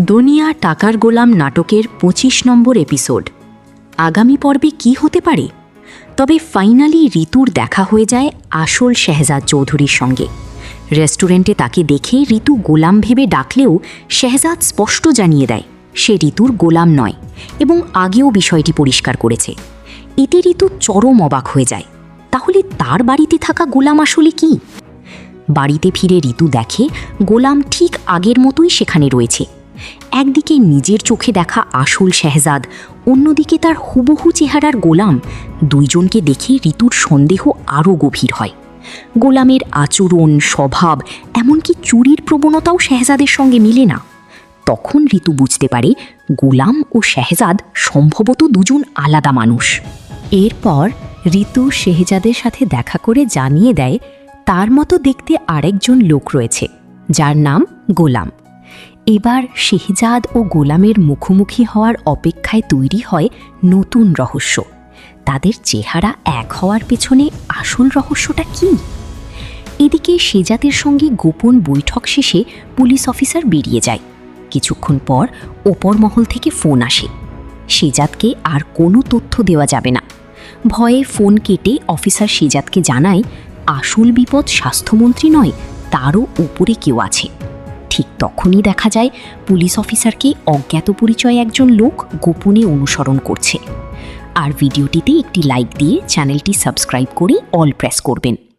দুনিয়া টাকার গোলাম নাটকের ২৫ নম্বর এপিসোড। আগামী পর্বে কি হতে পারে? তবে ফাইনালি ঋতুর দেখা হয়ে যায় আসল শেহজাদ চৌধুরীর সঙ্গে। রেস্টুরেন্টে তাকে দেখে ঋতু গোলাম ভেবে ডাকলেও শেহজাদ স্পষ্ট জানিয়ে দেয় সে ঋতুর গোলাম নয় এবং আগেও বিষয়টি পরিষ্কার করেছে। এতে ঋতু চরম অবাক হয়ে যায়। তাহলে তার বাড়িতে থাকা গোলাম আসলে কি? বাড়িতে ফিরে ঋতু দেখে গোলাম ঠিক আগের মতোই সেখানে রয়েছে। একদিকে নিজের চোখে দেখা আসল শেহজাদ, অন্যদিকে তার হুবহু চেহারার গোলাম। দুইজনকে দেখে ঋতুর সন্দেহ আরও গভীর হয়। গোলামের আচরণ, স্বভাব, এমনকি চুরির প্রবণতাও শেহজাদের সঙ্গে মিলে না। তখন ঋতু বুঝতে পারে গোলাম ও শেহজাদ সম্ভবত দুজন আলাদা মানুষ। এরপর ঋতু শেহজাদের সাথে দেখা করে জানিয়ে দেয় তার মতো দেখতে আরেকজন লোক রয়েছে, যার নাম গোলাম। এবার শেহজাদ ও গোলামের মুখোমুখি হওয়ার অপেক্ষায় তৈরি হয় নতুন রহস্য। তাদের চেহারা এক হওয়ার পেছনে আসল রহস্যটা কি? এদিকে শেহজাদের সঙ্গে গোপন বৈঠক শেষে পুলিশ অফিসার বেরিয়ে যায়। কিছুক্ষণ পর ওপর মহল থেকে ফোন আসে। শেহজাদকে আর কোনো তথ্য দেওয়া যাবে না। ভয়ে ফোন কেটে অফিসার শেহজাদকে জানায় আসল বিপদ স্বাস্থ্যমন্ত্রী নয়, তারও উপরে কেউ আছে। ঠিক তখনই দেখা যায় পুলিশ অফিসারকে অজ্ঞাত পরিচয় একজন লোক গোপনে অনুসরণ করছে। আর ভিডিওটিতে একটি লাইক দিয়ে চ্যানেলটি সাবস্ক্রাইব করে অল প্রেস করবেন।